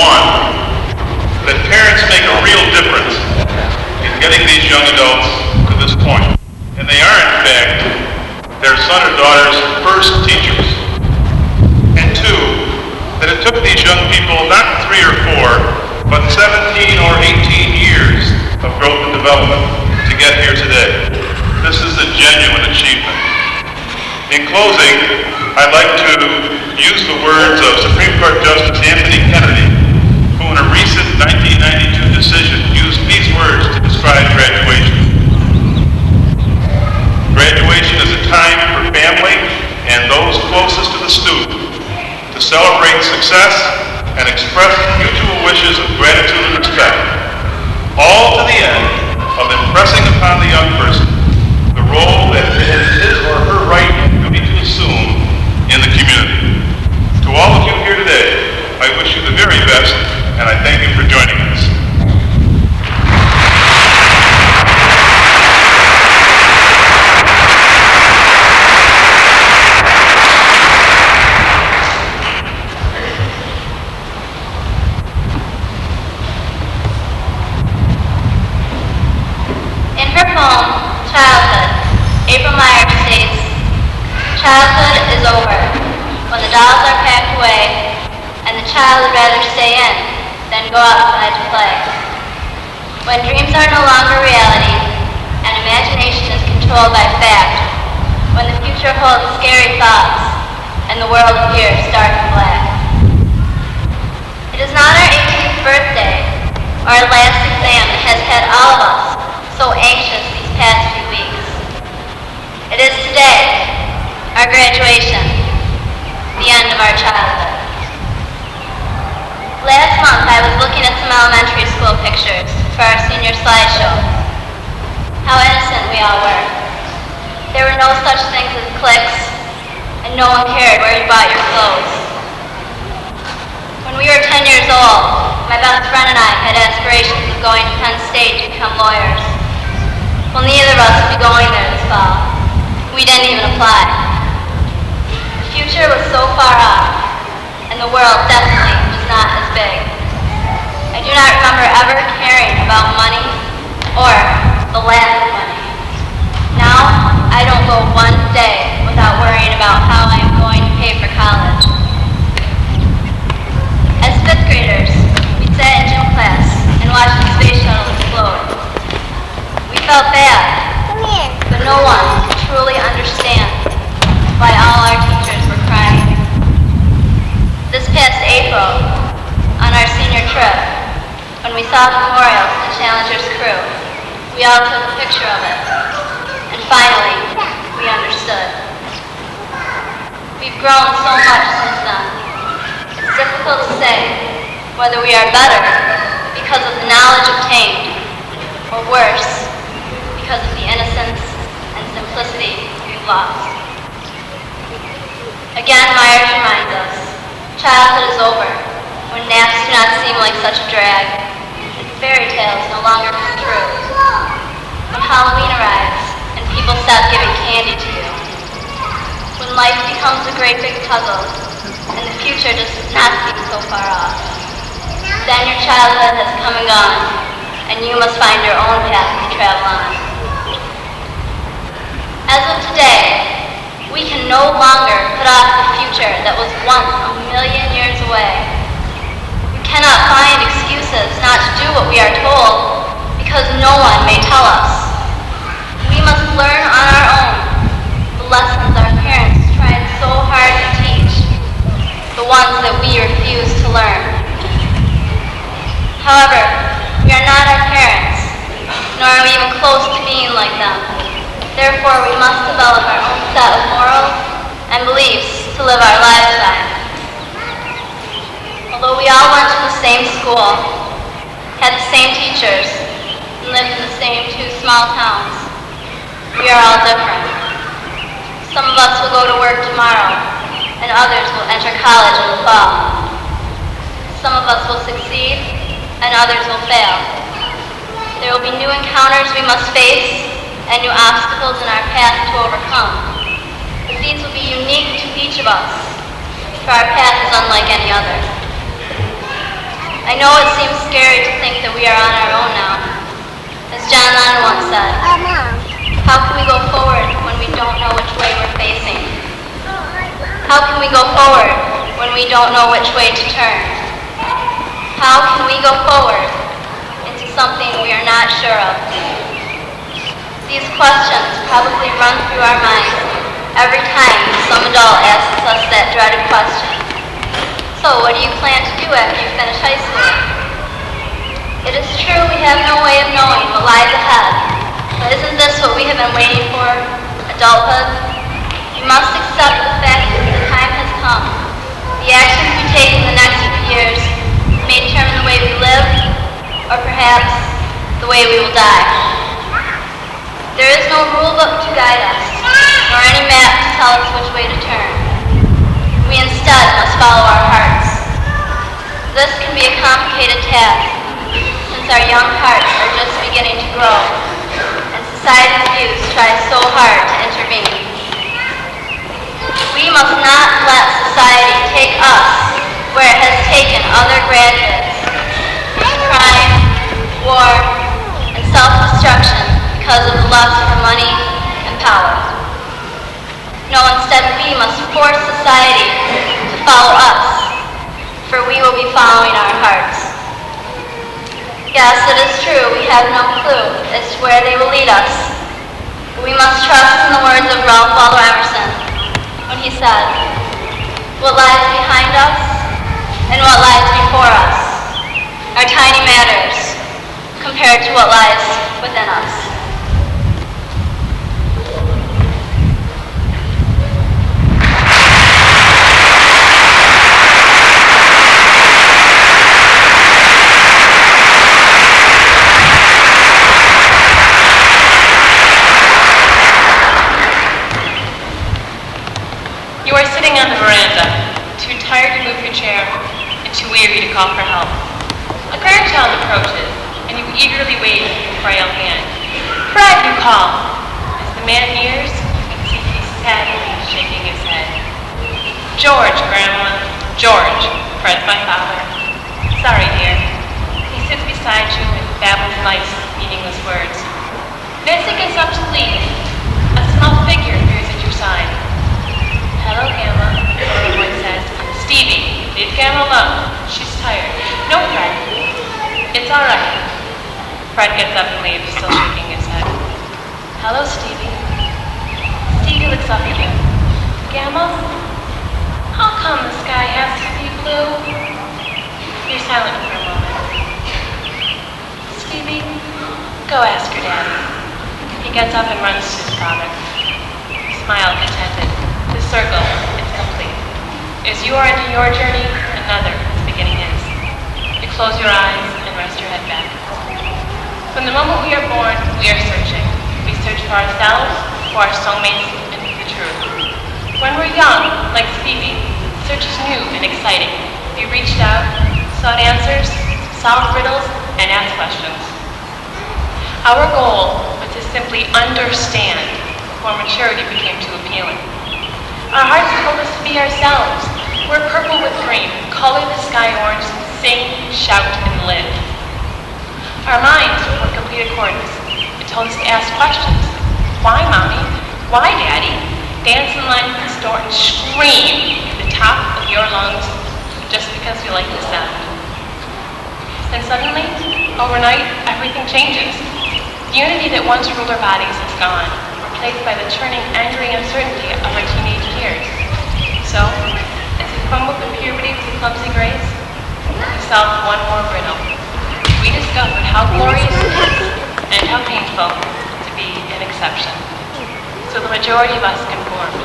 one, that parents make a real difference in getting these young adults to this point. And they are, in fact, their son or daughter's first teachers. And two, that it took these young people not 3 or 4, but 17 or 18 years of growth and development to get here today. This is a genuine achievement. In closing, I'd like to use the words of Supreme Court Justice Anthony Kennedy, who in a recent 1992 decision used these words to describe graduation. Graduation is a time for family and those closest to the student to celebrate success and express mutual wishes of gratitude and respect, all to the end of impressing upon the young person the role that it is his or her right and duty to assume in the community. To all of you here today, I wish you the very best, and I thank you for joining us. Childhood is over when the dolls are packed away and the child would rather stay in than go outside to play. When dreams are no longer reality and imagination is controlled by fact. When the future holds scary thoughts and the world appears dark and black. It is not our 18th birthday or our last exam that has had all of us so anxious these past few weeks. It is today, our graduation, the end of our childhood. Last month I was looking at some elementary school pictures for our senior slideshow. How innocent we all were. There were no such things as cliques, and no one cared where you bought your clothes. When we were 10 years old, my best friend and I had aspirations of going to Penn State to become lawyers. Well, neither of us would be going there this fall. We didn't even apply. The future was so far off, and the world definitely was not as big. I do not remember ever caring about money or the lack of money. Now, I don't go one day without worrying about how I am going to pay for college. As 5th graders, we sat in gym class and watched the space shuttle explode. We felt bad, but no one could truly understand why all our teachers were crying. This past April, on our senior trip, when we saw the memorial to the Challenger's crew, we all took a picture of it, and finally, we understood. We've grown so much since then. It's difficult to say whether we are better because of the knowledge obtained, or worse, because of the innocence and simplicity we've lost. Again, Myers reminds us, childhood is over, when naps do not seem like such a drag, and fairy tales no longer come true. When Halloween arrives, and people stop giving candy to you. When life becomes a great big puzzle, and the future does not seem so far off. Then your childhood has come and gone, and you must find your own path to travel on. As of today, we can no longer put off the future that was once a million years away. We cannot find excuses not to do what we are told because no one may tell us. We must learn on our own the lessons our parents tried so hard to teach, the ones that we refuse to learn. However, we are not our parents, nor are we even close to being like them. Therefore, we must develop our own set of morals and beliefs to live our lives by. Although we all went to the same school, had the same teachers, and lived in the same 2 small towns, we are all different. Some of us will go to work tomorrow, and others will enter college in the fall. Some of us will succeed, and others will fail. There will be new encounters we must face, and new obstacles in our path to overcome. But these will be unique to each of us, for our path is unlike any other. I know it seems scary to think that we are on our own now. As John Lennon once said, how can we go forward when we don't know which way we're facing? How can we go forward when we don't know which way to turn? How can we go forward into something we are not sure of? These questions probably run through our minds every time some adult asks us that dreaded question. So what do you plan to do after you finish high school? It is true we have no way of knowing what lies ahead, but isn't this what we have been waiting for, adulthood? We must accept the fact that the time has come. The actions we take in the next few years may determine the way we live, or perhaps the way we will die. There is no rule book to guide us, nor any map to tell us which way to turn. We instead must follow our hearts. This can be a complicated task, since our young hearts are just beginning to grow, and society's views try so hard to intervene. We must not let society take us where it has taken other graduates, to crime, war, and self-destruction because of the lust for money and power. No, instead we must force society to follow us, for we will be following our hearts. Yes, it is true, we have no clue as to where they will lead us. But we must trust in the words of Ralph Waldo Emerson when he said, "What lies behind us and what lies before us are tiny matters compared to what lies within us." You are sitting on the veranda, too tired to move your chair and too weary to call for help. A grandchild approaches, and you eagerly wave your frail hand. "Fred," you call. As the man nears, you can see he's sadly shaking his head. "George, Grandma. George. Fred's my father. Sorry, dear." He sits beside you and babbles nice, meaningless words. Nancy gets up to leave. A small figure appears at your side. "Hello, Gamma," the little voice says. "Stevie, leave Gamma alone. She's tired." "No, Fred. It's all right." Fred gets up and leaves, still shaking his head. "Hello, Stevie." Stevie looks up at you. "Gamma, how come the sky has to be blue?" You're silent for a moment. "Stevie, go ask your daddy." He gets up and runs to his father. You smile contented. The circle is complete. As you are ending your journey, another is beginning his. You close your eyes and rest your head back. From the moment we are born, we are searching. We search for ourselves, for our soulmates, and for the truth. When we're young, like Stevie, search is new and exciting. We reached out, sought answers, solved riddles, and asked questions. Our goal was to simply understand before maturity became too appealing. Our hearts told us to be ourselves. We're purple with green, color the sky orange, sing, shout, and live. Our minds were in complete accordance. It told us to ask questions. Why, Mommy? Why, Daddy? Dance in line with the store and scream at the top of your lungs just because you like the sound. Then suddenly, overnight, everything changes. The unity that once ruled our bodies is gone, replaced by the churning, angry uncertainty of our teenage years. So, as we crumbled through puberty with clumsy grace, we solved one more riddle. We discovered how glorious it is and how painful to be an exception. So the majority of us conformed.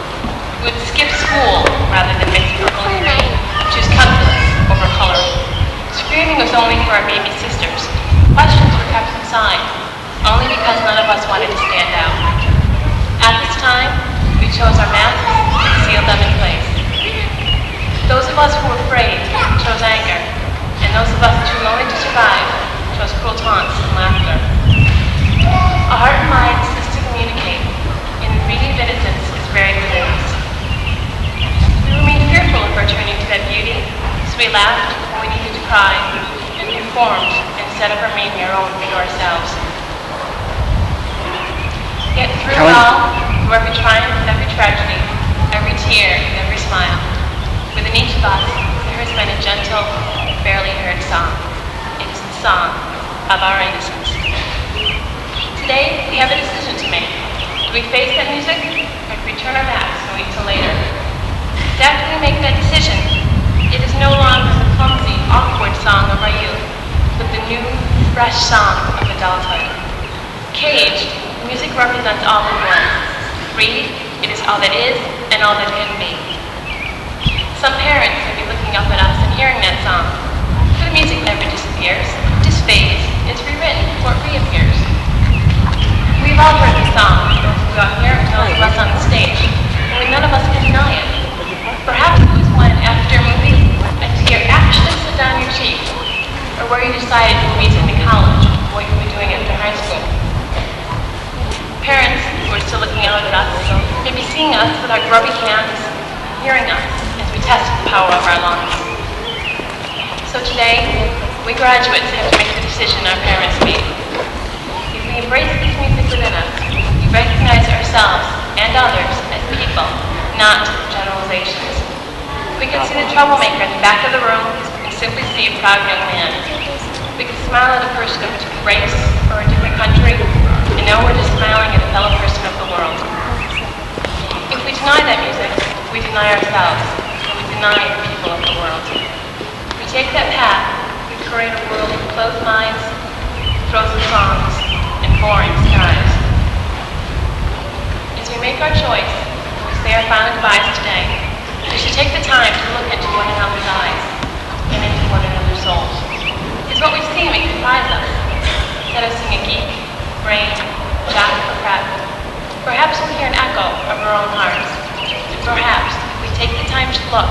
We would skip school rather than mix purple and green, choose calculus over coloring. Screaming was only for our baby sisters. Questions were kept inside, only because none of us wanted to stand out. At this time, we chose our masks and sealed them in place. Those of us who were afraid chose anger, and those of us too lonely to survive chose cruel taunts and laughter. Our heart and mind ceased to communicate, and the beauty of innocence is buried within us. We remained fearful of returning to that beauty, so we laughed when we needed to cry, formed instead of remaining our own pure selves. Yet through it all, through every triumph, every tragedy, every tear, every smile, within each of us, there has been a gentle, barely heard song. It is the song of our innocence. Today, we have a decision to make. Do we face that music, or do we turn our backs and wait till later? Because after we make that decision, it is no longer the clumsy, awkward song of our youth, but the new, fresh song of adulthood. Caged, music represents all in one. Freed, it is all that is and all that can be. Some parents may be looking up at us and hearing that song. But the music never disappears, disfades, it's rewritten before it reappears. We've all heard the song, those who got here and those of us on the stage, and none of us can deny it. Perhaps it was one after a movie, a tear actually slid down your cheek, or where you decided to move into college, what you were doing after high school. Parents who are still looking out at us, maybe seeing us with our grubby hands, hearing us as we test the power of our lungs. So today, we graduates have to make the decision our parents made. If we embrace this music within us, we recognize ourselves and others as people, not generalizations. We can see the troublemaker in the back of the room and simply see a proud young man. We can smile at a person of a different race or a different country, and know we're just smiling at a fellow person of the world. If we deny that music, we deny ourselves, and we deny the people of the world. If we take that path, we create a world of closed minds, frozen songs, and boring skies. As we make our choice, we say our final goodbyes today, we should take the time to look into one another's eyes and into one another's souls. Because what we see may surprise us. Instead of seeing a geek, brain, jock, or prep, perhaps we'll hear an echo of our own hearts. And perhaps, if we take the time to look,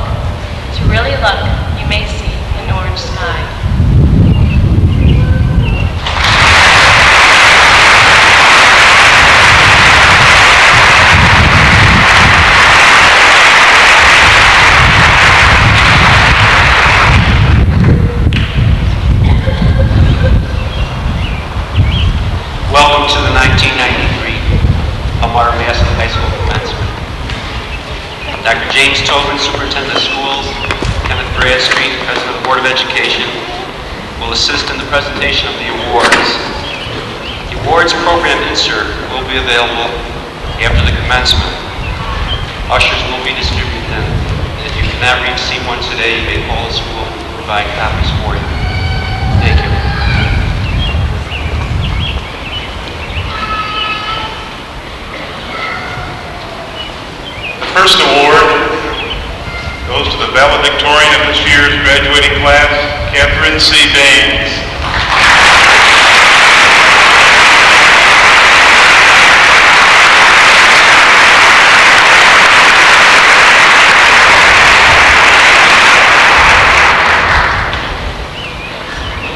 to really look, you may see an orange sky. Welcome to the 1993 Palmyra Macedon High School commencement. Dr. James Tobin, Superintendent of Schools, Kenneth Bradstreet, President of the Board of Education, will assist in the presentation of the awards. The awards program insert will be available after the commencement. Ushers will be distributed then. If you cannot receive one today, you may call the school and provide copies for you. Thank you. The first award goes to the valedictorian of this year's graduating class, Catherine C. Baines.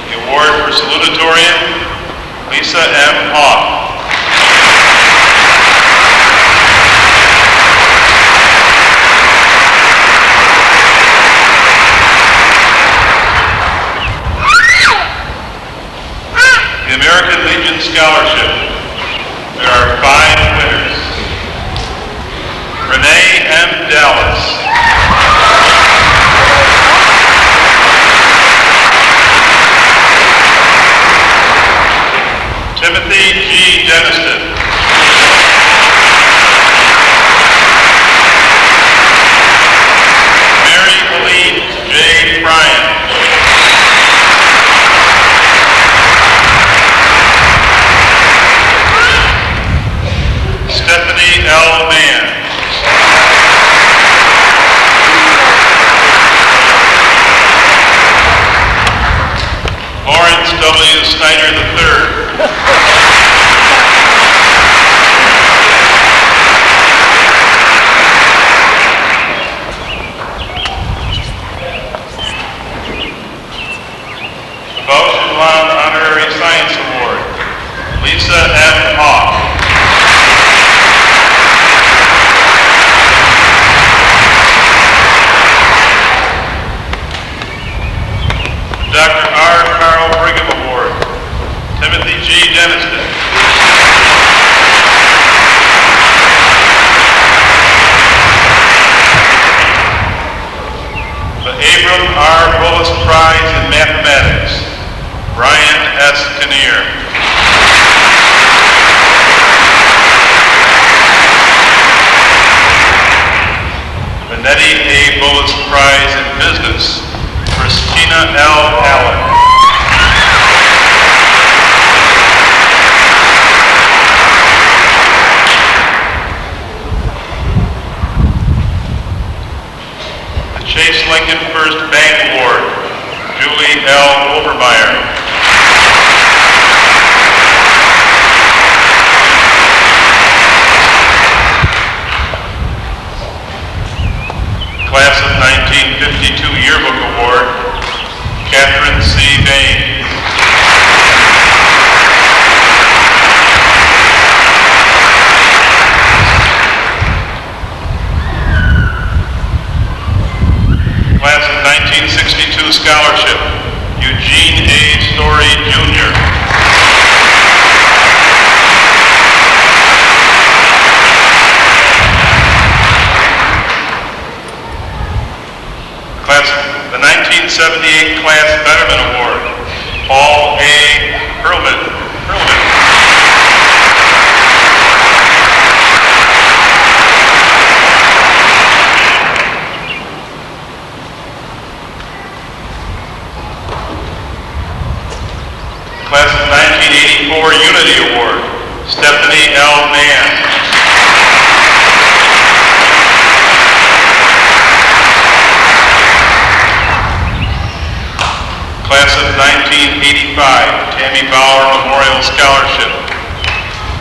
The award for salutatorian, Lisa M. Hoff. The American Legion Scholarship. There are 5 winners. Renee M. Dallas. Timothy G. Deniston. Mary Helene J. Bryan. Stephanie L. Mann. Lawrence W. Snyder III. The Bausch Honorary Science Award, Lisa M. Hoff. Dr. R. Carl Briggs. Deniston. The Abram R. Bullis Prize in Mathematics, Brian S. Kinnear. Benetti A. Bullis Prize in Business, Christina L. Allen. The Chase Lincoln First Bank Award, Julie L. Overmeyer. Class of 1952 Yearbook Award, Catherine C. Bain. Class of 1962 Scholarship, Eugene A. Story, Jr. The 1978 Class Betterment Award, Paul A. Perlman. Class of 1984 Unity Award, Stephanie L. Mann. Class of 1985, Tammy Bauer Memorial Scholarship,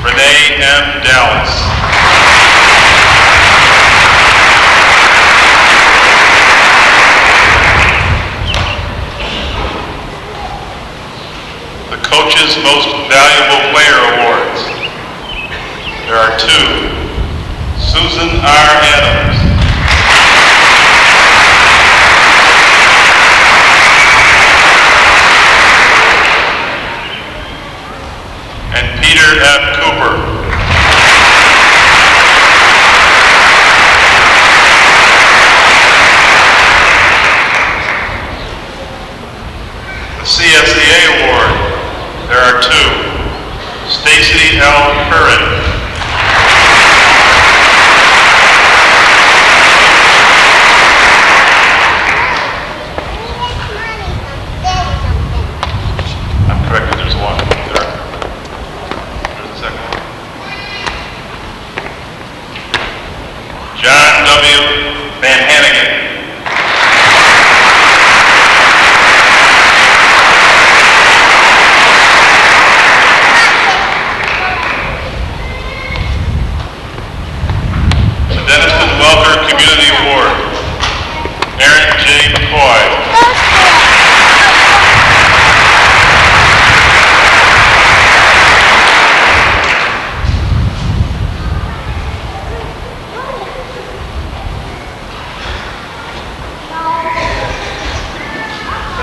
Renee M. Dallas. The Coach's Most Valuable Player Awards. There are two. Susan R. Adams. And Peter F. Cooper. The CSEA Award, there are two. Stacy L. Curran. I'm corrected, there's one. John W. Van Hannigan. The Deniston Welker Community Award, Aaron J. McCoy.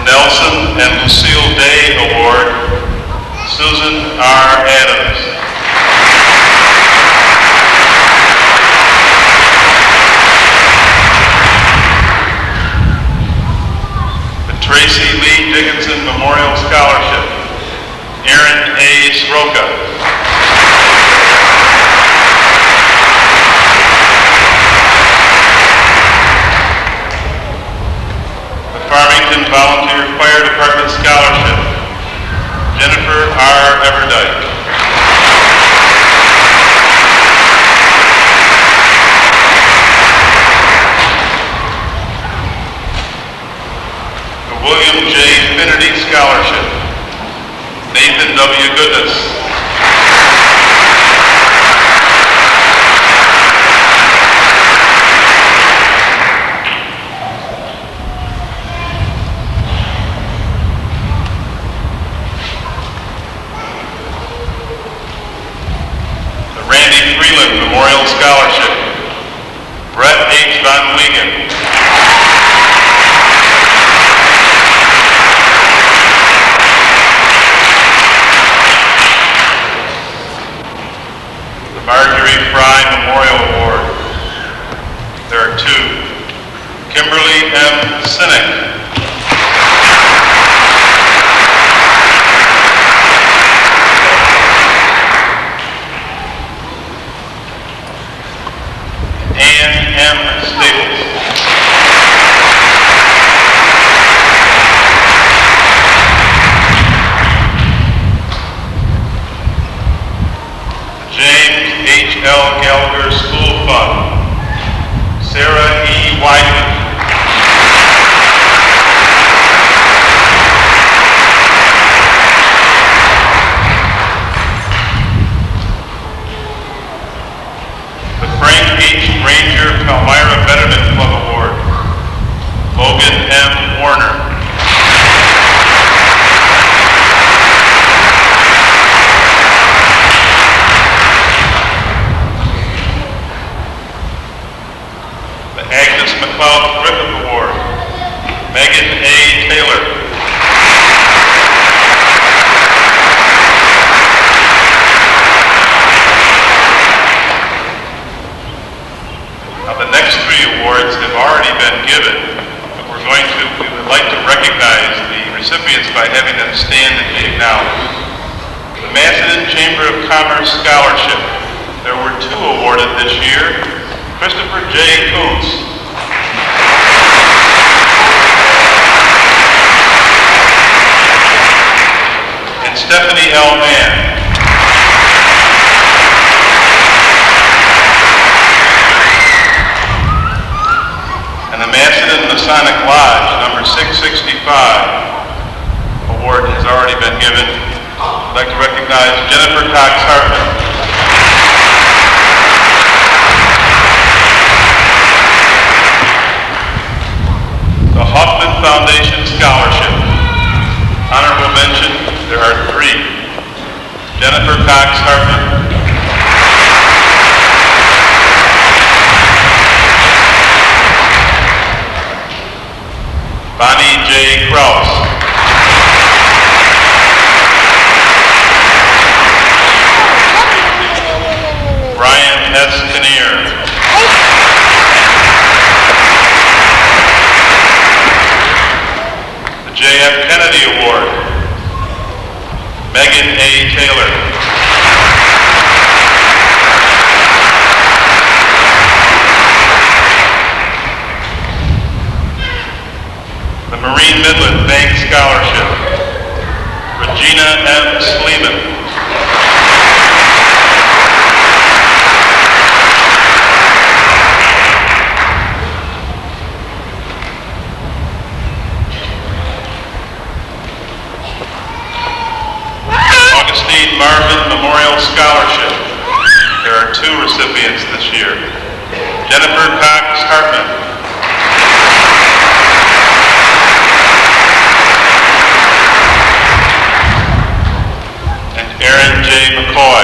Nelson and Lucille Day Award, Susan R. Adams. The Tracy Lee Dickinson Memorial Scholarship, Aaron A. Sroka. Farmington Volunteer Fire Department Scholarship, Jennifer R. Everdike. The William J. Finnerty Scholarship, Nathan W. Goodness. Memorial Scholarship, Brett H. Van Wiegen. stand and be acknowledged. The Macedon Chamber of Commerce Scholarship. There were 2 awarded this year. Christopher J. Coots. And Stephanie L. Mann. And the Macedon Masonic Lodge, number 665, award has already been given. I'd like to recognize Jennifer Cox Hartman. The Hoffman Foundation Scholarship. Honorable mention, there are 3. Jennifer Cox Hartman, Bonnie J. Krause, Brian S. Kinnear, the J.F. Kennedy Award, Megan A. Taylor, the Marine Midland Bank Scholarship, Regina M. Sleeman, Augustine Marvin Memorial Scholarship. There are 2 recipients this year. Jennifer Cox Hartman, Aaron J. McCoy.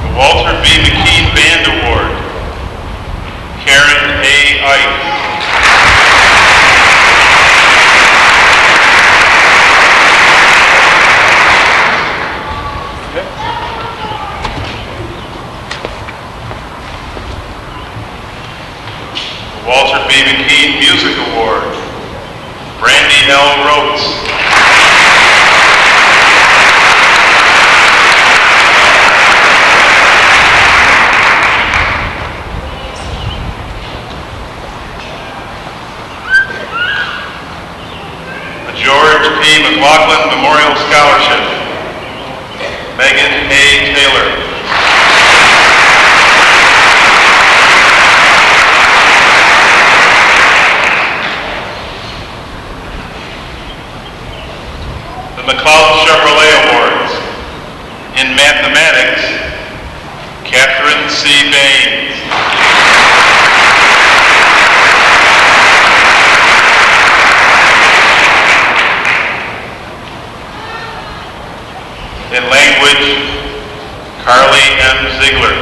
The Walter B. McKean Band Award, Karen A. Ike. Walter B. McKean Music Award, Brandy L. Rhodes. The George P. McLaughlin Memorial Scholarship, Megan A. Taylor. The McLeod Chevrolet Awards. In mathematics, Catherine C. Baines. In language, Carly M. Ziegler.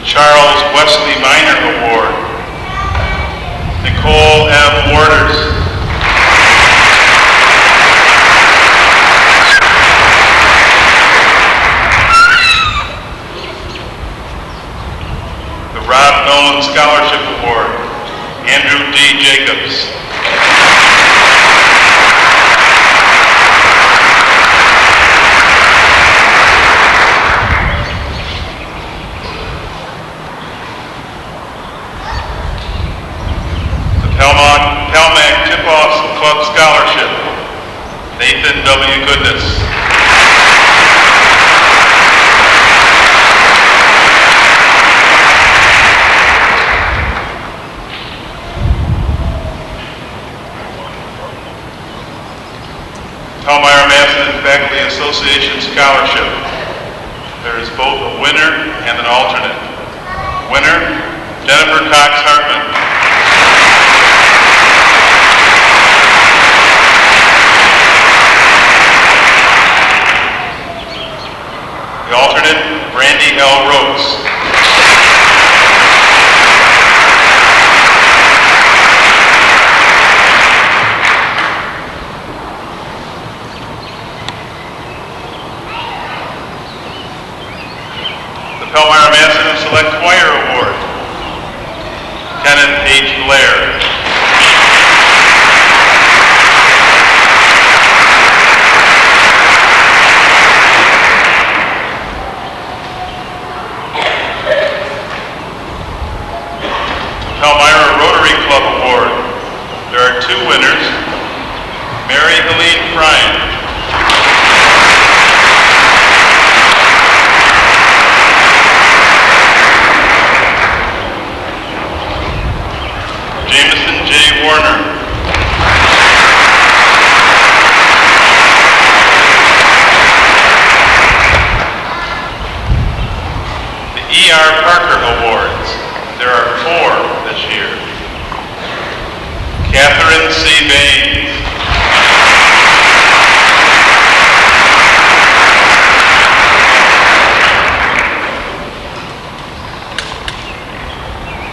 Charles Wesley Minor Award, Nicole M. Warders. The Rob Nolan Scholarship Award, Andrew D. Jacobs. Palmac Tip-Off Club Scholarship, Nathan W. Goodness. Palmyra Macedon Faculty Association Scholarship. There is both a winner and an alternate. Winner, Jennifer Cox Hartman. The alternate, Brandy L. Rhodes.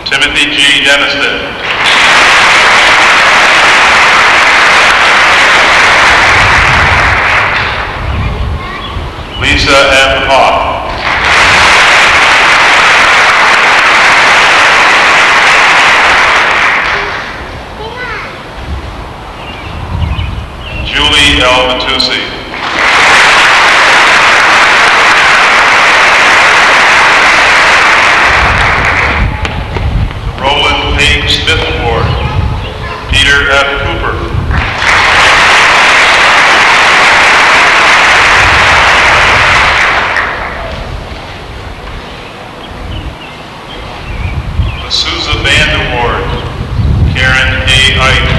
Timothy G. Deniston. Lisa M. Hoff. Julie L. Matusi. Roland Page Smith Award, Peter F. Cooper. The Sousa Band Award, Karen A. Ike.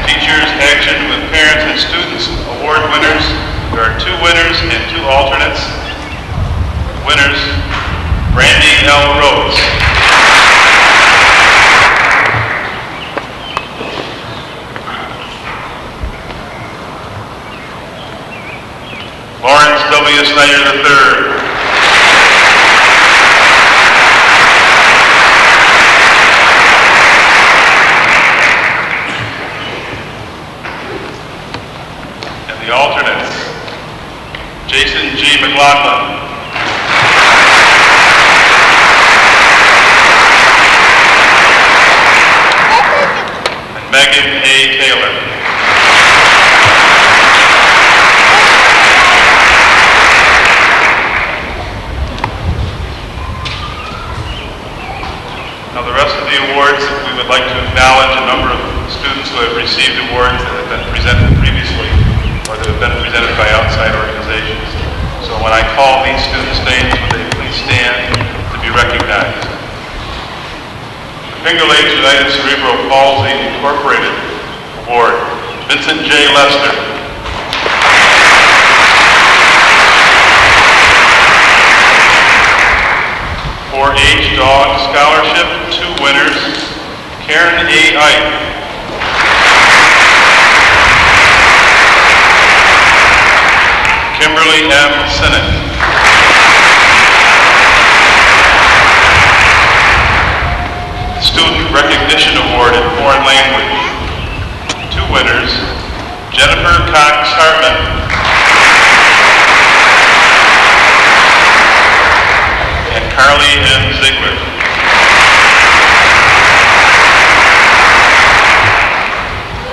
Teachers Action with Parents and Students Award winners. There are 2 winners and 2 alternates. Winners, Brandy L. Rhodes. Lawrence W. Snyder III. The alternates, Jason G. McLaughlin. And Megan A. Taylor. Now the rest of the awards, we would like to acknowledge a number of students who have received awards that have been presented previously, or that have been presented by outside organizations. So when I call these students' names, would they please stand to be recognized? The Finger Lakes United Cerebral Palsy Incorporated Award, Vincent J. Lester. .4-H Dog Scholarship, 2 winners, Karen A. Ike. Kimberly M. Sinnott. Student Recognition Award in Foreign Language. 2 winners, Jennifer Cox Hartman. And Carly M. Ziegler.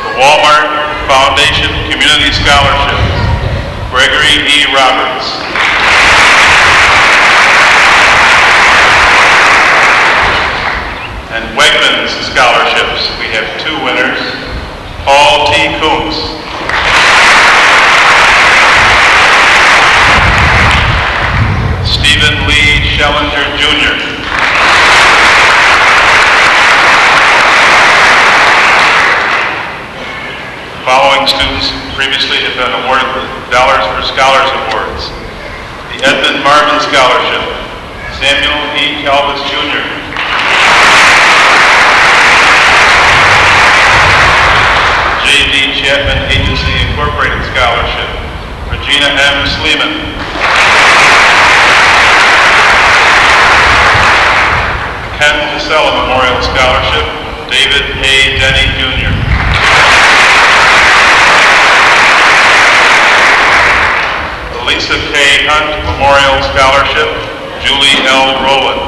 The Walmart Foundation Community Scholarship, Gregory E. Roberts. And Wegmans Scholarships, we have 2 winners, Paul T. Coombs. Stephen Lee Schellinger Jr. Following students previously have been awarded the Dollars for Scholars Awards. The Edmund Marvin Scholarship, Samuel E. Calvis Jr. J.D. Chapman Agency Incorporated Scholarship, Regina M. Sleeman. Ken Casella Memorial Scholarship, David A. Denny Jr. Lisa K. Hunt Memorial Scholarship, Julie L. Rowland.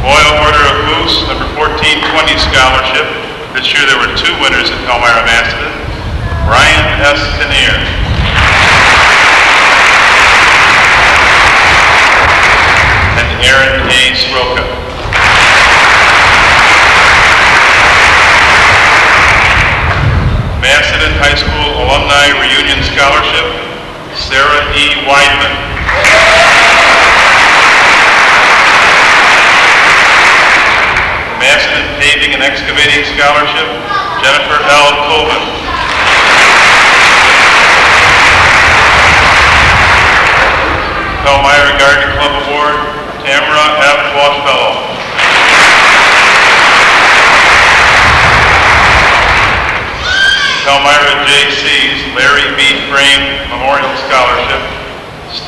Royal Order of Moose, number 1420 Scholarship. This year there were 2 winners at Palmyra Macedon. Brian S. Kinnear. And Aaron A. Sroka. Macedon High School Alumni Reunion Scholarship, Sarah E. Weidman. Macedon Paving and Excavating Scholarship, Jennifer L. Colvin.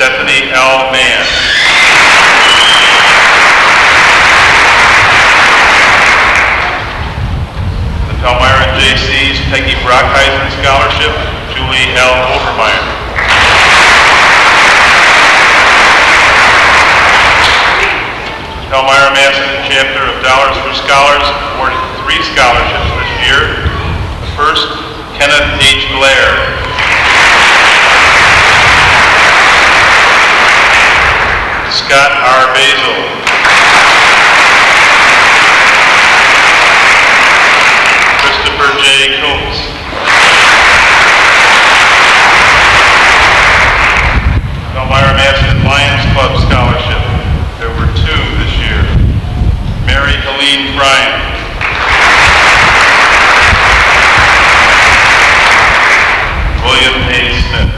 Stephanie L. Mann. The Palmyra JC's Peggy Brockheisen Scholarship, Julie L. Overmeyer. The Palmyra Macedon Chapter of Dollars for Scholars awarded 3 scholarships this year. The first, Kenneth H. Blair. Scott R. Basil. Christopher J. Coates. Palmyra Macedon Lions Club Scholarship. There were 2 this year. Mary Helene Bryan. William A. Smith.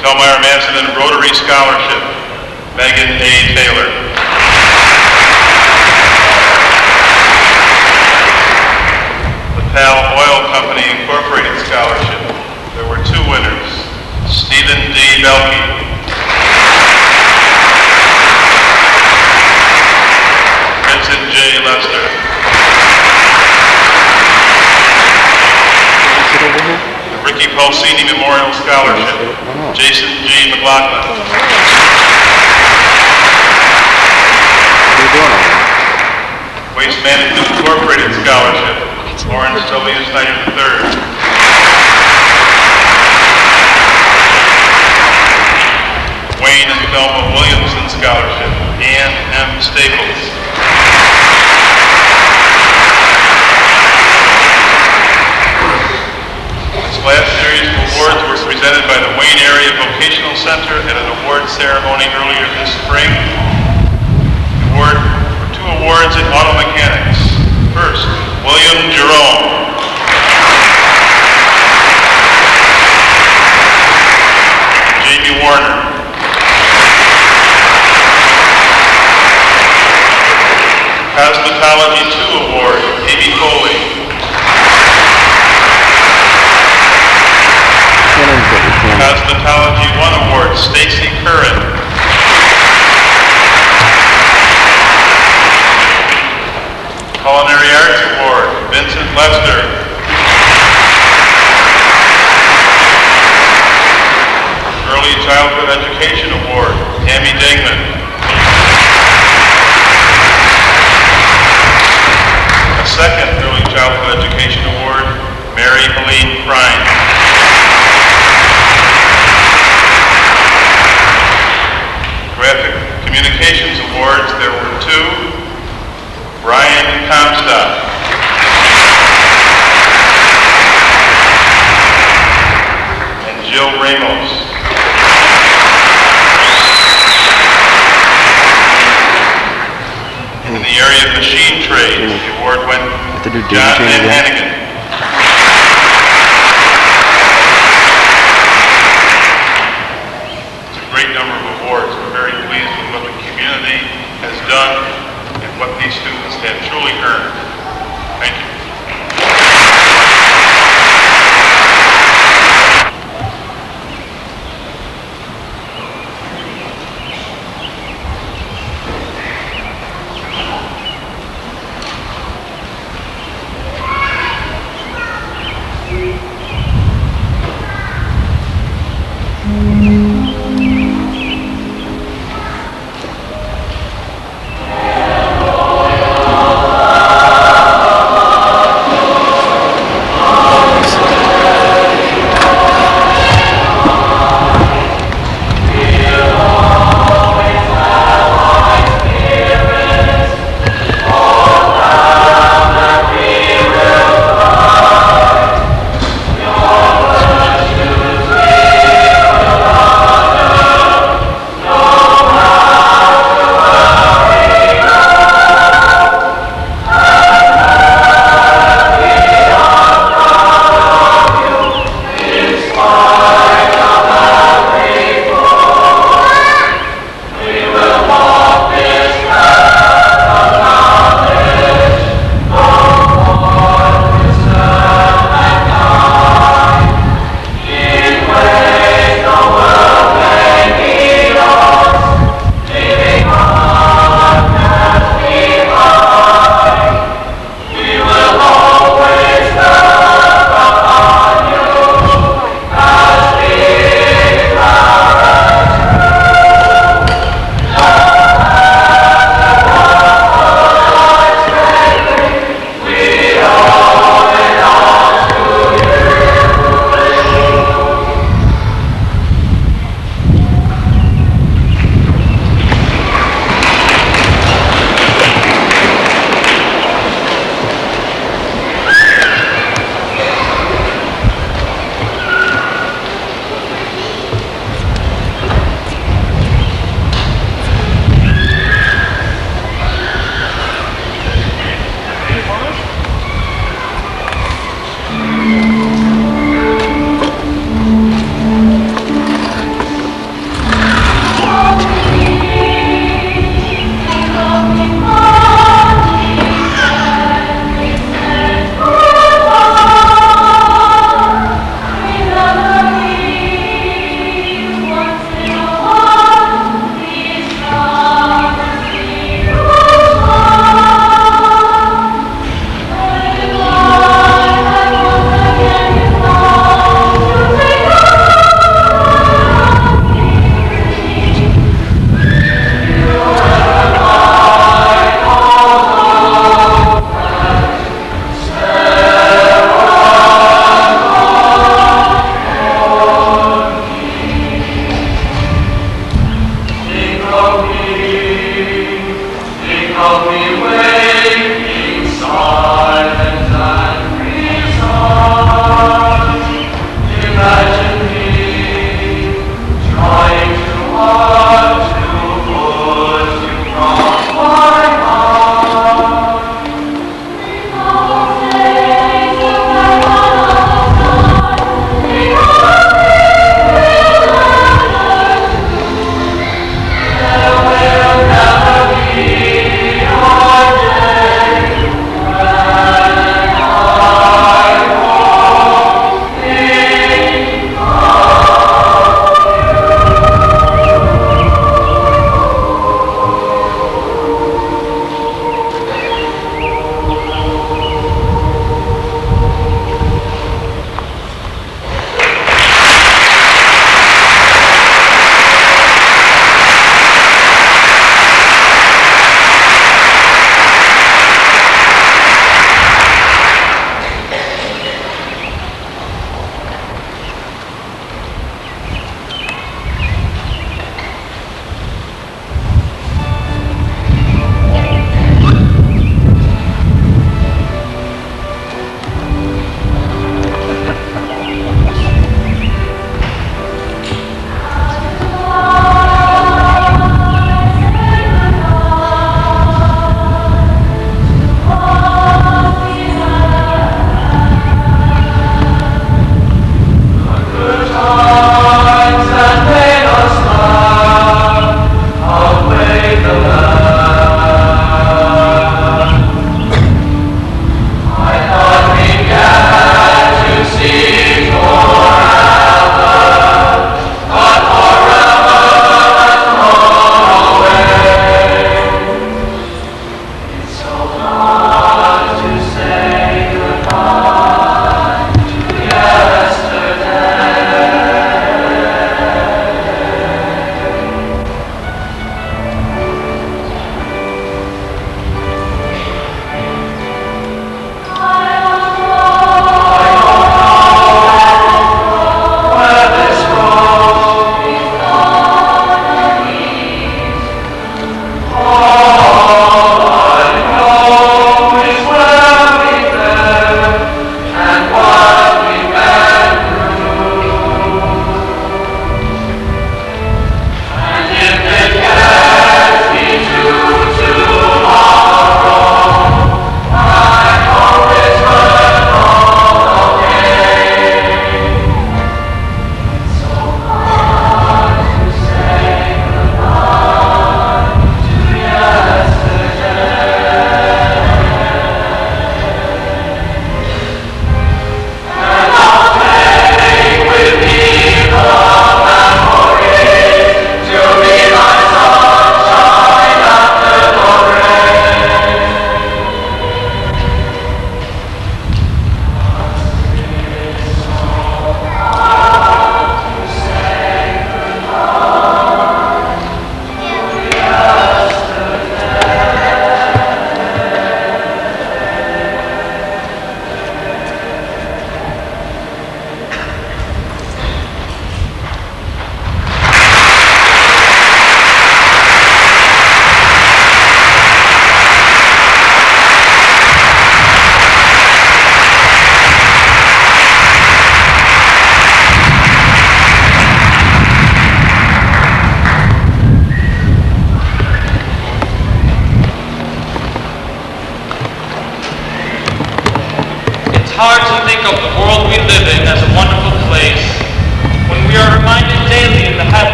Palmyra Macedon Rotary Scholarship, Megan A. Taylor. The Pal Oil Company Incorporated Scholarship, there were 2 winners, Stephen D. Belkey. Vincent J. Lester. The Ricky Paulsini Memorial Scholarship, Jason G. McLaughlin. Waste Management Incorporated Scholarship, Lawrence W. Snyder III. Wayne and Thelma Williamson Scholarship, Ann M. Staples. This last series of awards were presented by the Wayne Area Vocational Center at an award ceremony earlier this spring. There were 2 awards in auto mechanics. First, William Jerome. Jamie Warner. Cosmetology 2 Award, Amy Coley. Cosmetology 1 Award, Stacy Curran. Culinary Arts Award, Vincent Lester. Early Childhood Education Award, Tammy Dingman. A second Early Childhood Education Award, Mary Helene Prine. Graphic Communications Awards, there were 2. Brian Comstock. And Jill Ramos. In the area of machine trades, the award went to John Van Hannigan. It's a great number of awards. We're very pleased with what the community has done and what these students have truly earned. Thank you.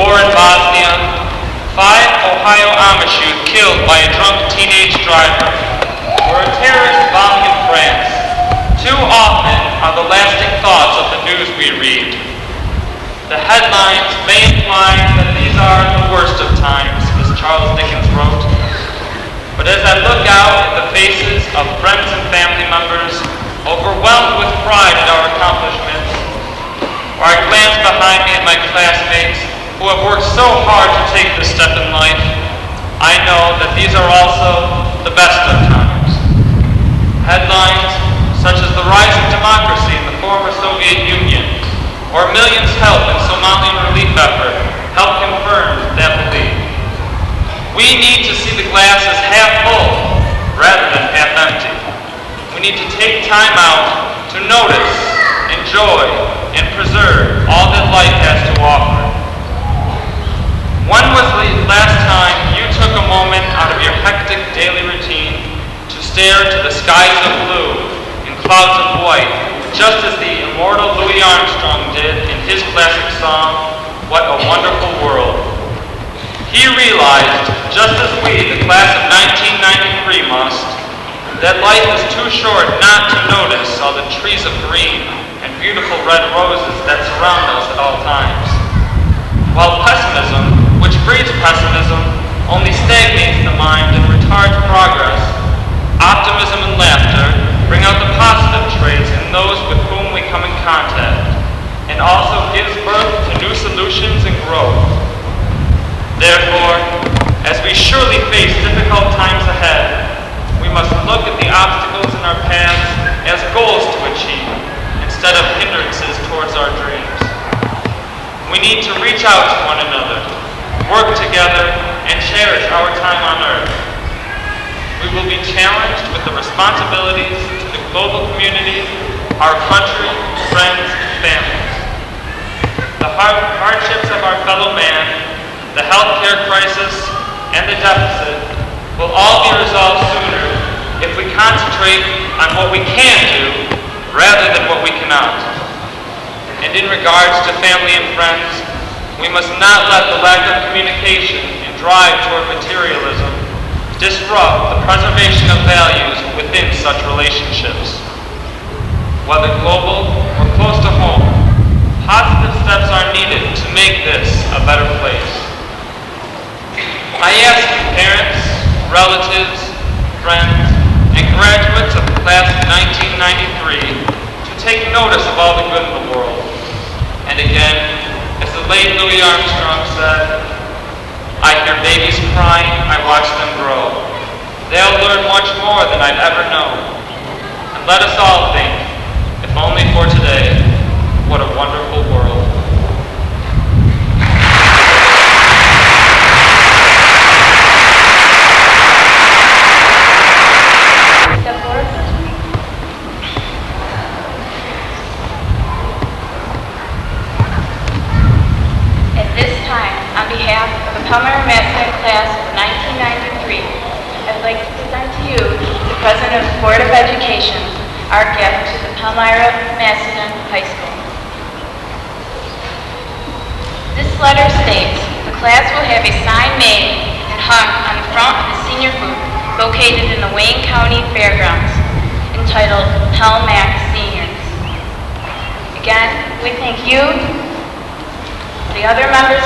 war in Bosnia, 5 Ohio Amish youth killed by a drunk teenage driver, or a terrorist bombing in France, too often are the lasting thoughts of the news we read. The headlines may imply that these are the worst of times, as Charles Dickens wrote. But as I look out at the faces of friends and family members, overwhelmed with pride at our accomplishments, or I glance behind me at my classmates who have worked so hard to take this step in life, I know that these are also the best of times. Headlines such as the rise of democracy in the former Soviet Union, or millions help in Somalian relief effort, help confirm that belief. We need to see the glass as half full rather than half empty. We need to take time out to notice, enjoy, and preserve all that life has to offer. When was the last time you took a moment out of your hectic daily routine to stare into the skies of blue and clouds of white, just as the immortal Louis Armstrong did in his classic song, "What a Wonderful World"? He realized, just as we, the class of 1993, must, that life is too short not to notice all the trees of green and beautiful red roses that surround us at all times. While pessimism, which breeds pessimism, only stagnates the mind and retards progress, optimism and laughter bring out the positive traits in those with whom we come in contact, and also gives birth to new solutions and growth. Therefore, as we surely face difficult times ahead, we must look at the obstacles in our paths as goals to achieve, instead of hindrances towards our dreams. We need to reach out to one another, work together, and cherish our time on earth. We will be challenged with the responsibilities to the global community, our country, friends, and families. The hardships of our fellow man, the healthcare crisis, and the deficit will all be resolved sooner if we concentrate on what we can do rather than what we cannot. And in regards to family and friends, we must not let the lack of communication and drive toward materialism disrupt the preservation of values within such relationships. Whether global or close to home, positive steps are needed to make this a better place. I ask you, parents, relatives, friends, and graduates of the class of 1993 to take notice of all the good in the world. And again, as the late Louis Armstrong said, "I hear babies crying, I watch them grow. They'll learn much more than I've ever known." And let us all think, if only for today, what a wonderful world. On behalf of the Palmyra Macedon class of 1993, I'd like to present to you, the President of the Board of Education, our gift to the Palmyra Macedon High School. This letter states, the class will have a sign made and hung on the front of the senior booth located in the Wayne County Fairgrounds, entitled Palmac Seniors. Again, we thank you, the other members,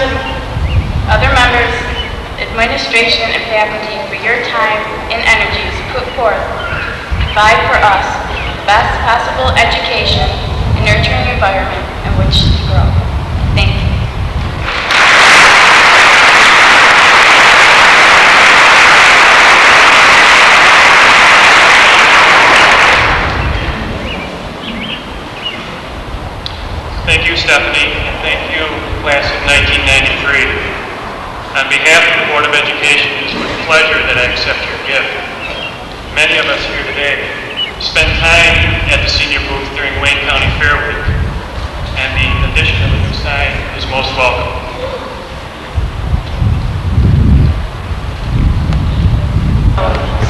administration, and faculty for your time and energies put forth to provide for us the best possible education and nurturing environment in which to grow. Thank you. Thank you, Stephanie, and thank you, class of 1993. On behalf of the Board of Education, it is with pleasure that I accept your gift. Many of us here today spent time at the senior booth during Wayne County Fair Week, and the addition of a new sign is most welcome.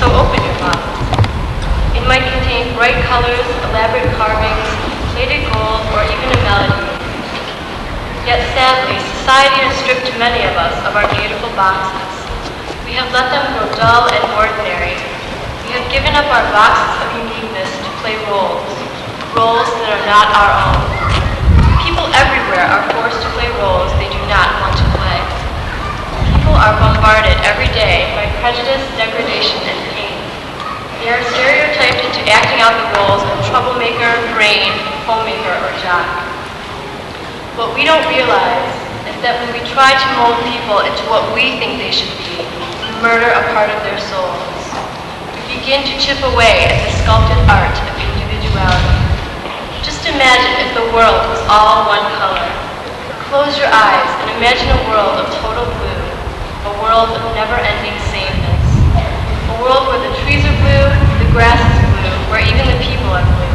So open your mouth. It might contain bright colors, elaborate carvings, plated gold, or even a melody. Yet sadly, society has stripped many of us of our beautiful boxes. We have let them grow dull and ordinary. We have given up our boxes of uniqueness to play roles that are not our own. People everywhere are forced to play roles they do not want to play. People are bombarded every day by prejudice, degradation, and pain. They are stereotyped into acting out the roles of troublemaker, brain, homemaker, or jock. What we don't realize is that when we try to mold people into what we think they should be, we murder a part of their souls. We begin to chip away at the sculpted art of individuality. Just imagine if the world was all one color. Close your eyes and imagine a world of total blue, a world of never-ending sameness, a world where the trees are blue, the grass is blue, where even the people are blue.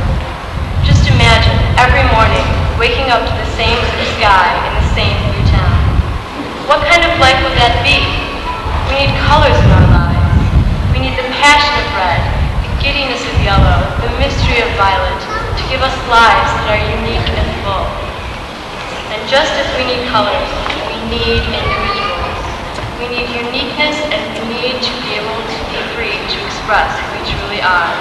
Just imagine every morning waking up to the same blue sky in the same blue town. What kind of life would that be? We need colors in our lives. We need the passion of red, the giddiness of yellow, the mystery of violet, to give us lives that are unique and full. And just as we need colors, we need individuals. We need uniqueness, and we need to be able to be free to express who we truly are.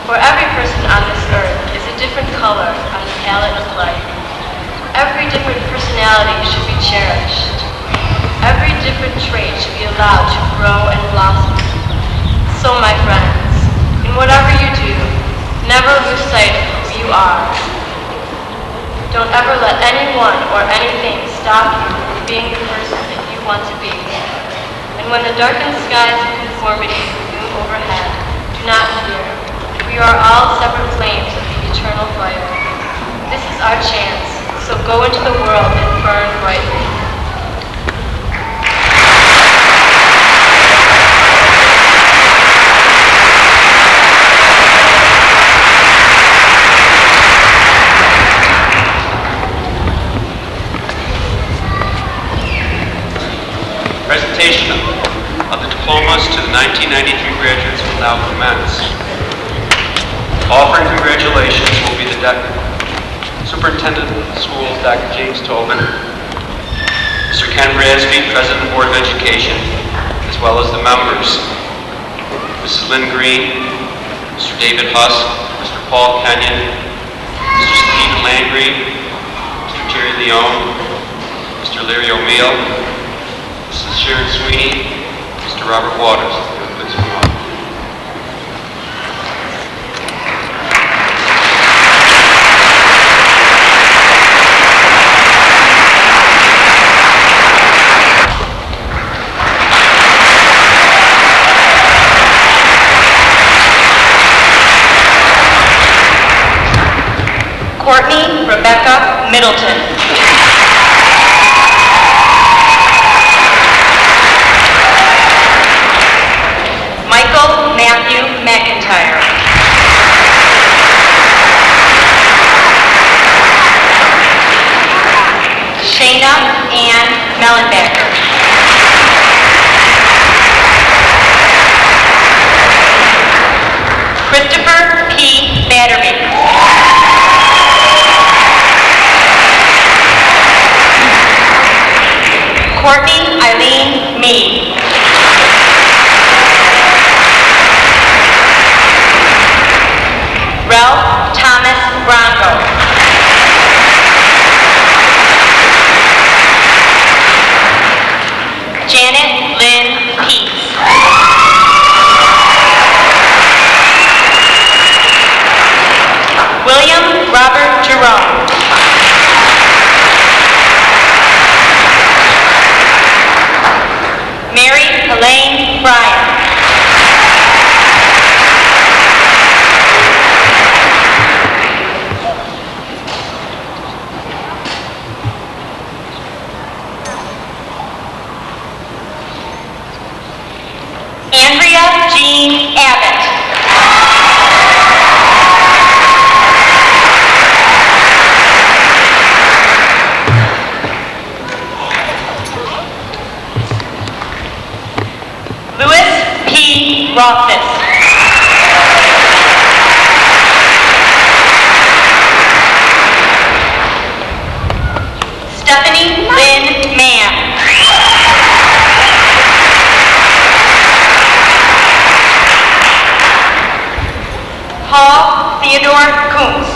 For every person on this earth is a different color on the palette of life. Every different personality should be cherished. Every different trait should be allowed to grow and blossom. So, my friends, in whatever you do, never lose sight of who you are. Don't ever let anyone or anything stop you from being the person that you want to be. And when the darkened skies of conformity loom overhead, do not fear. We are all separate flames of the eternal fire. This is our chance, so go into the world and burn brightly. Presentation of the diplomas to the 1993 graduates will now commence. Offering congratulations will be the Superintendent of Schools, Dr. James Tobin, Mr. Ken Bradstreet, President of the Board of Education, as well as the members, Mrs. Lynn Green, Mr. David Husk, Mr. Paul Kenyon, Mr. Stephen Landry, Mr. Jerry Leone, Mr. Larry O'Meal, Mrs. Sharon Sweeney, Mr. Robert Waters. Please come on. Courtney Rebecca Middleton. Michael Matthew McIntyre. Shayna Ann Mellenbacker. Christopher P. Batterby. Courtney Eileen Meade. Ralph Thomas Bronco. Janet Lynn Peace. William Robert Jerome. Mary Elaine Bryan. Andrea Jean Abbott. Louis P. Rothfuss. Stephanie Paul Theodore Coombs.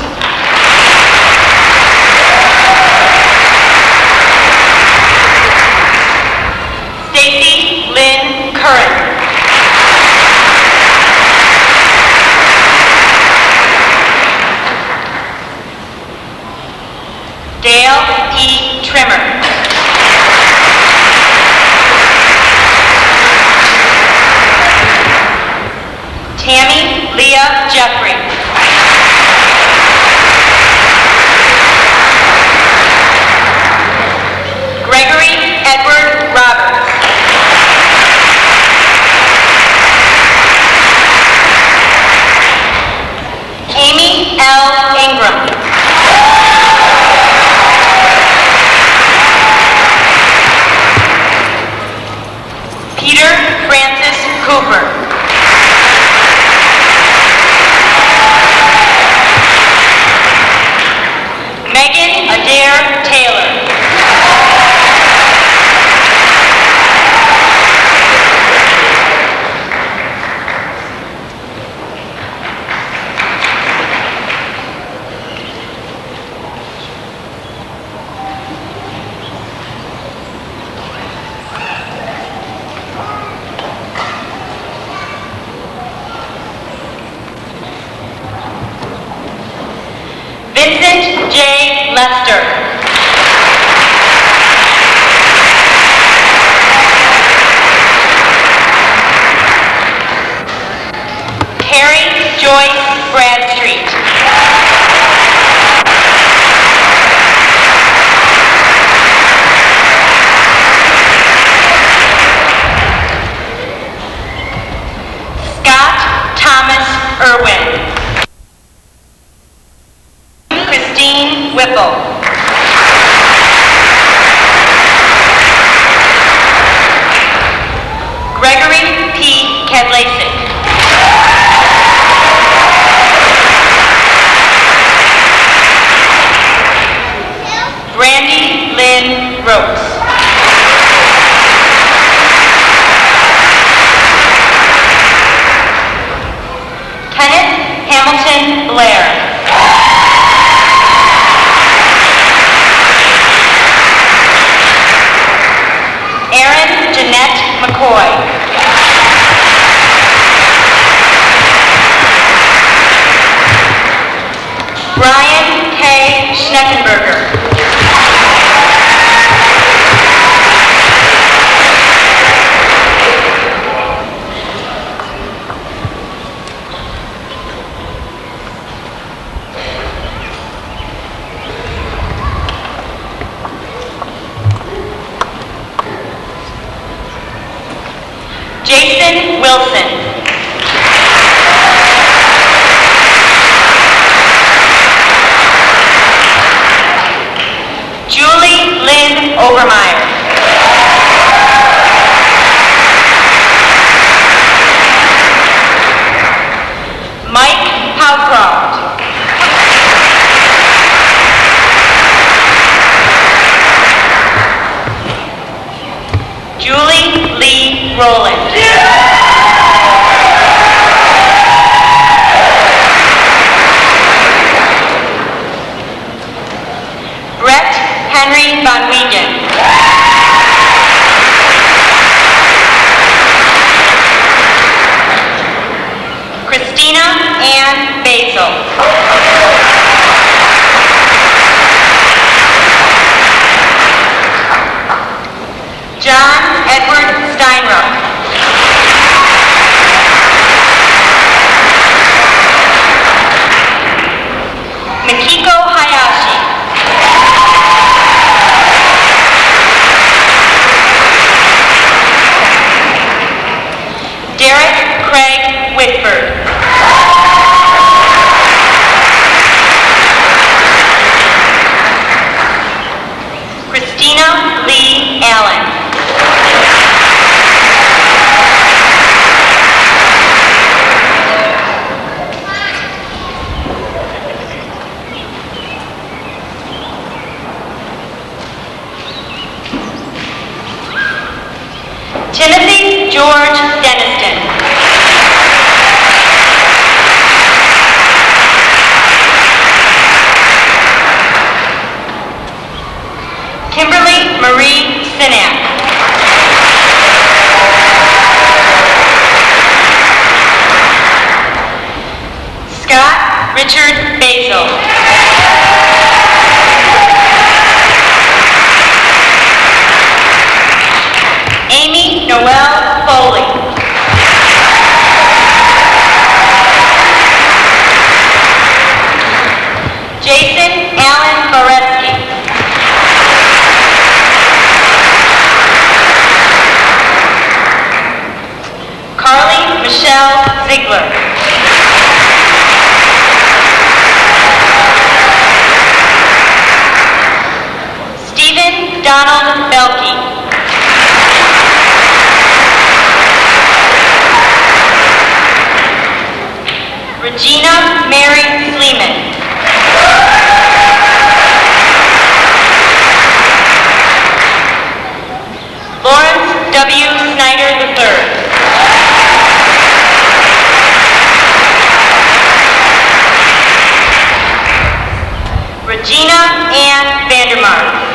Stacy Lynn Curran. Dale E. Trimmer. Tammy Leah Jeffrey. Gregory Edward Roberts. Amy L. Ingram. Peter Francis Cooper. Megan Adair Taylor. Vincent J. Lester. Carrie Joyce Bradstreet. Scott Thomas Irwin. Christine Whipple. Gregory P. Kedlasick. Brandy Lynn Rose. Kenneth Hamilton Blair. Erin Jeanette McCoy. Brian K. Schneckenberger. Jason Wilson. Julie Lynn Overmeyer. Mike Howcroft. Julie Lee Rowland. Brett Henry Van Wiegen. Christina Ann Basil. John Edward Steinrock. Mikiko Hayashi. Basil. Amy Noelle Foley. Jason Allen Boretsky. Carly Michelle Ziegler. Stephen Donald Belkey. Regina Mary Sleeman. Lawrence W. Snyder III. Regina Ann Vandermark.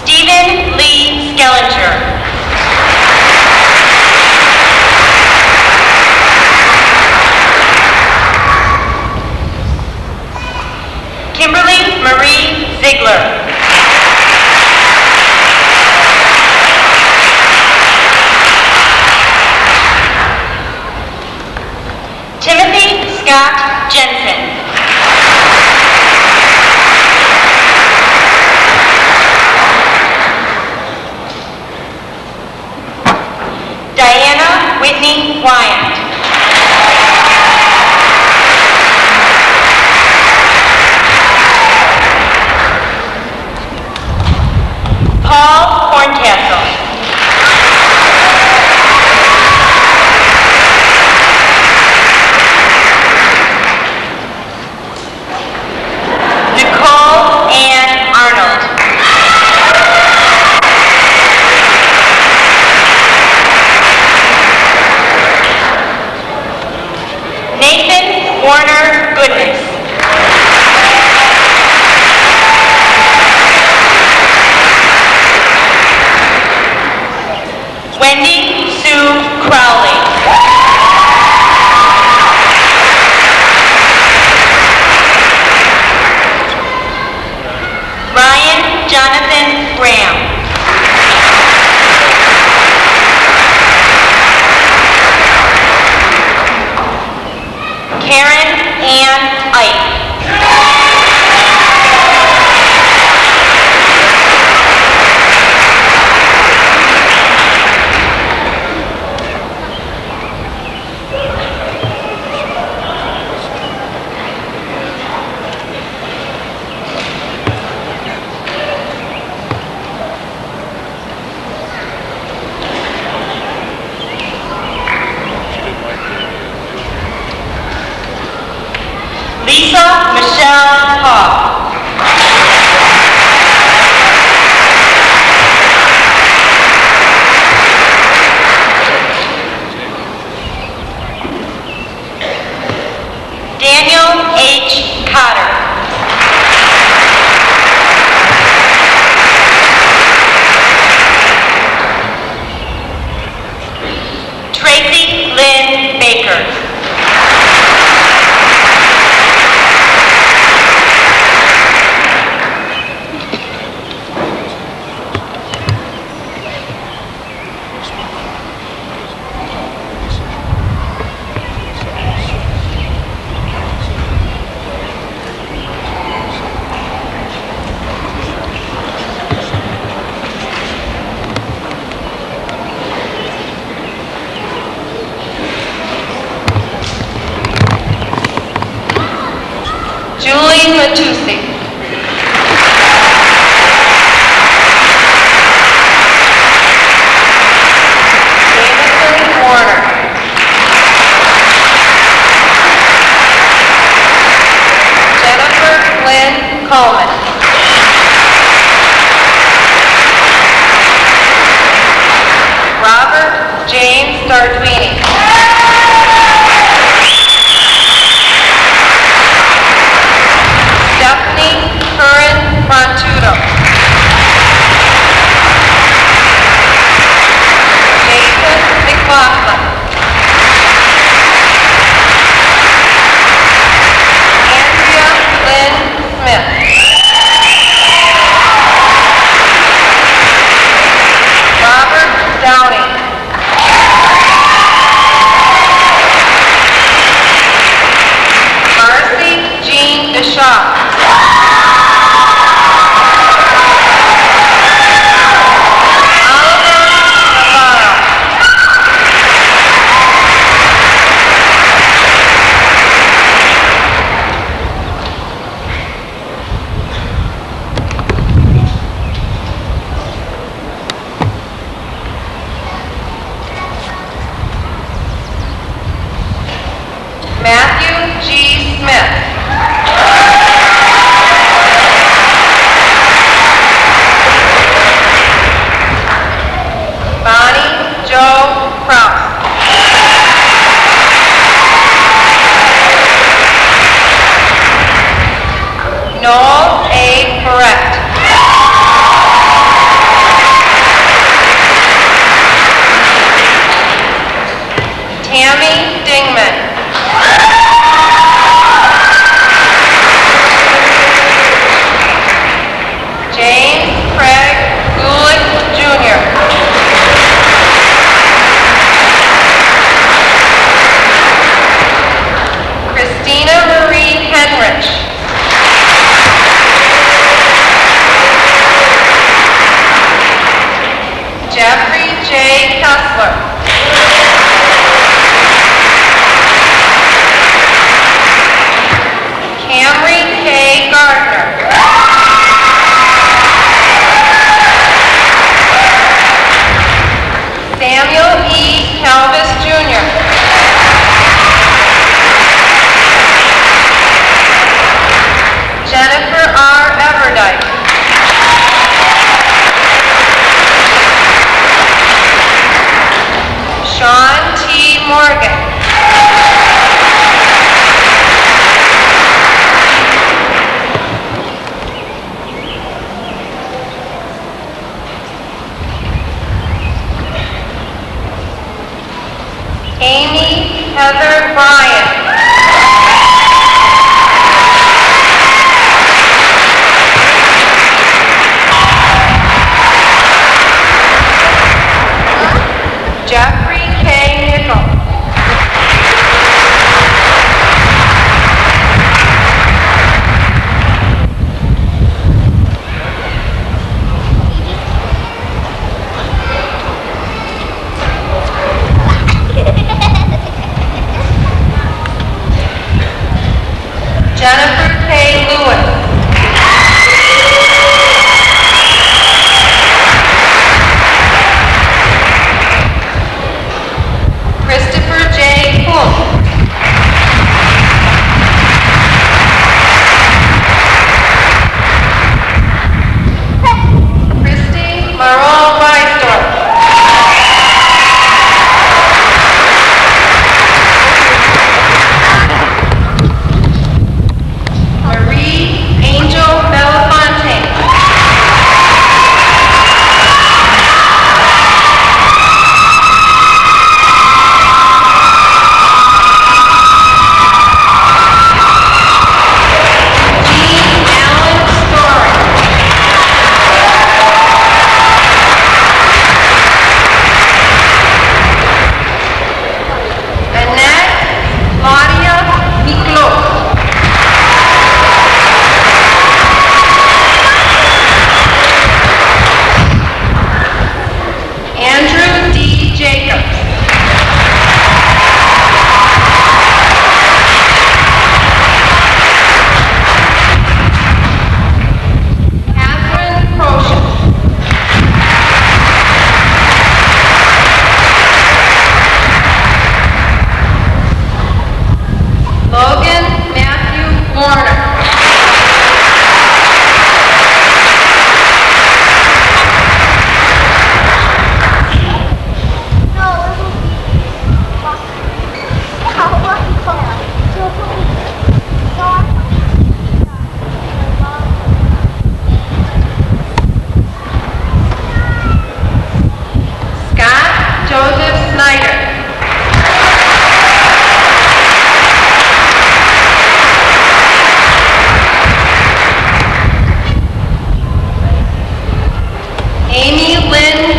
Stephen Lee Skellinger. Kimberly Marie Ziegler. Timothy Scott Jensen. Morgan. Amy Heather Bryan. Jeffrey K. Nickel. Jennifer K. Lewis. Christopher J. Kuhn. Christy Marol Weisdorf. Marie Angel Belafonte. Jean Allen Story. Annette Claudia Miklos. Andrew D. Jacobs. Catherine Proscius. Logan Matthew Warner. Scott Joseph Snyder. Amy Lynn